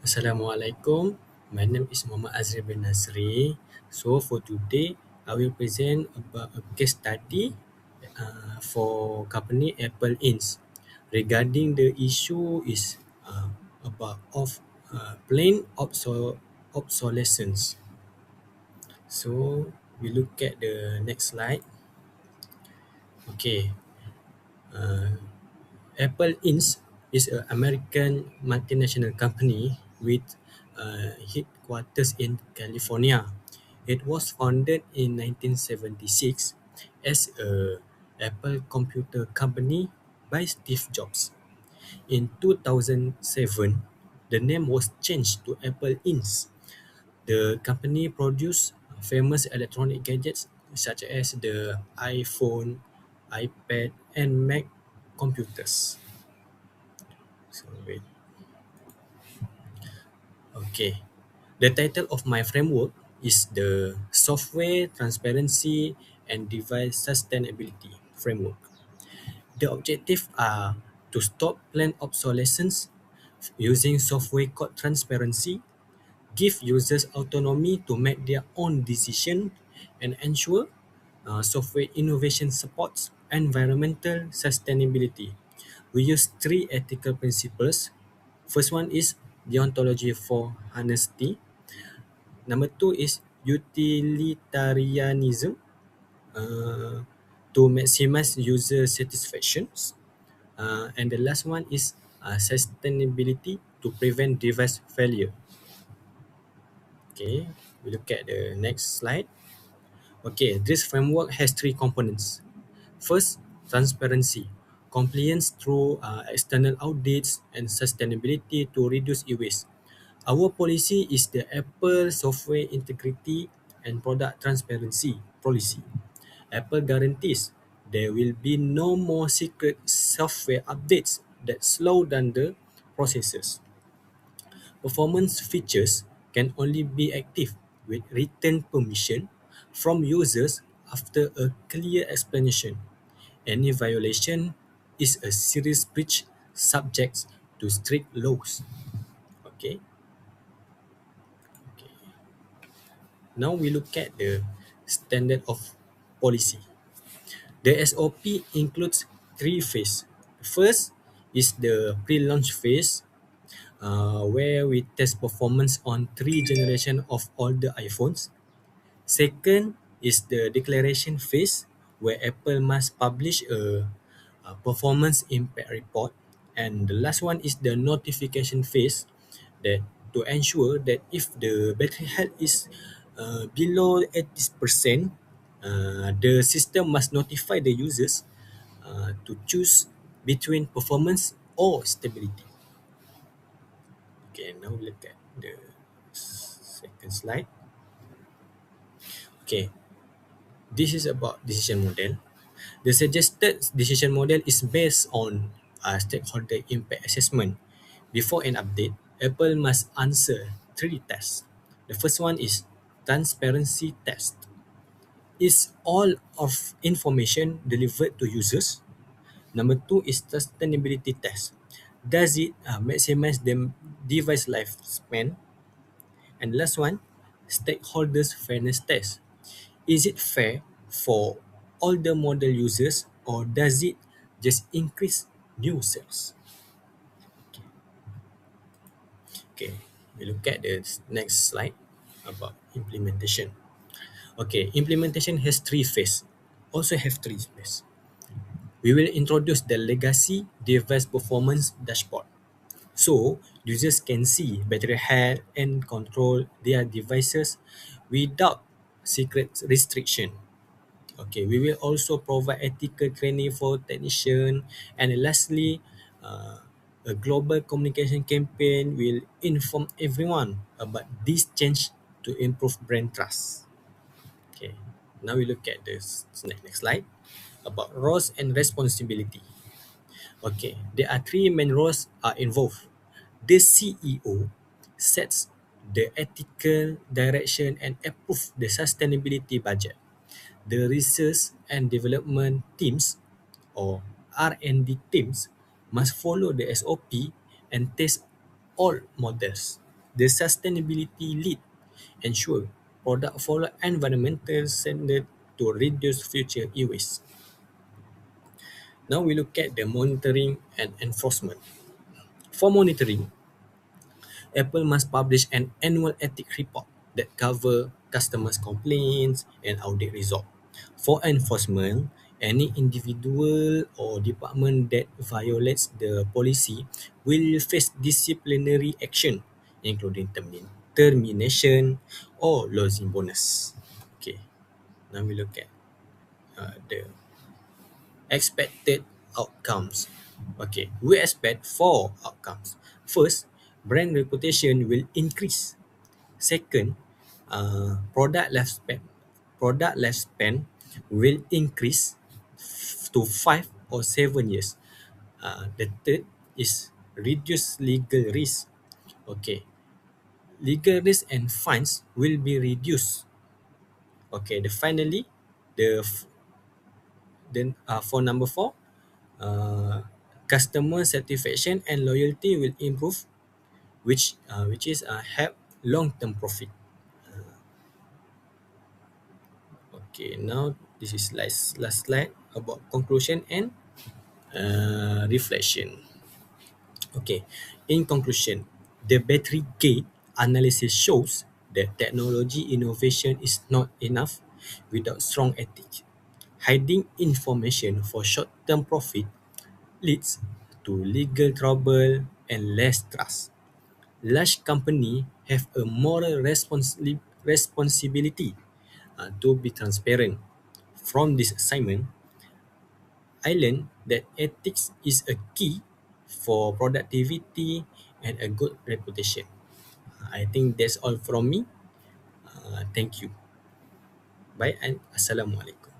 Assalamualaikum. My name is Muhammad Azri bin Nasri. So for today, I will present about a case study for company Apple Inc. Regarding the issue is about of plain obsolescence. So we look at the next slide. Okay, Apple Inc. is an American multinational company with headquarters in California. It was founded in 1976 as a Apple computer company by Steve Jobs. In 2007, the name was changed to Apple Inc. The company produced famous electronic gadgets such as the iPhone, iPad, and Mac computers. So wait. Okay. The title of my framework is the Software Transparency and Device Sustainability Framework. The objectives are to stop planned obsolescence using software code transparency, give users autonomy to make their own decision, and ensure software innovation supports environmental sustainability. We use three ethical principles. First one is deontology for honesty. Number two is utilitarianism to maximize user satisfaction. And the last one is sustainability to prevent device failure. Okay, we look at the next slide. Okay, this framework has three components. First, transparency, compliance through external audits and sustainability to reduce e-waste. Our policy is the Apple Software Integrity and Product Transparency Policy. Apple guarantees there will be no more secret software updates that slow down the processes. Performance features can only be active with written permission from users after a clear explanation. Any violation is a serious breach subject to strict laws. Okay. Okay. Now we look at the standard of policy. The SOP includes three phases. First is the pre-launch phase, where we test performance on three generations of all the iPhones. Second is the declaration phase, where Apple must publish a performance impact report. And the last one is the notification phase, that to ensure that if the battery health is below 80%, the system must notify the users to choose between performance or stability. Okay, now look at the second slide. Okay, this is about decision model. The suggested decision model is based on a stakeholder impact assessment. Before an update, Apple must answer three tests. The first one is transparency test. Is all of information delivered to users? Number two is sustainability test. Does it maximize the device lifespan? And last one, stakeholders fairness test. Is it fair for all the model users, or does it just increase new sales? Okay, we look at the next slide about implementation. Okay, implementation has three phases. Also have three phases. We will introduce the legacy device performance dashboard. So users can see battery health and control their devices without secret restriction. Okay, we will also provide ethical training for technicians, and lastly, a global communication campaign will inform everyone about this change to improve brand trust. Okay, now we look at this next slide about roles and responsibility. Okay, there are three main roles are involved. The CEO sets the ethical direction and approve the sustainability budget. The research and development teams, or R&D teams, must follow the SOP and test all models. The sustainability lead ensure product follow environmental standard to reduce future e-waste. Now we look at the monitoring and enforcement. For monitoring, Apple must publish an annual ethics report that cover customers' complaints and audit result. For enforcement, any individual or department that violates the policy will face disciplinary action, including termination or losing bonus. Okay, now we look at the expected outcomes. Okay, we expect four outcomes. First, brand reputation will increase. Second, product lifespan will increase to 5 or 7 years. The third is reduce legal risk. Okay, legal risk and fines will be reduced. Okay, the f- then for number four, uh, customer satisfaction and loyalty will improve, which is help long term profit. Okay, now this is last slide about conclusion and reflection. Okay, in conclusion, the battery gate analysis shows that technology innovation is not enough without strong ethics. Hiding information for short-term profit leads to legal trouble and less trust. Large companies have a moral responsibility to be transparent. From this assignment, I learned that ethics is a key for productivity and a good reputation. I think that's all from me. Thank you. Bye and Assalamualaikum.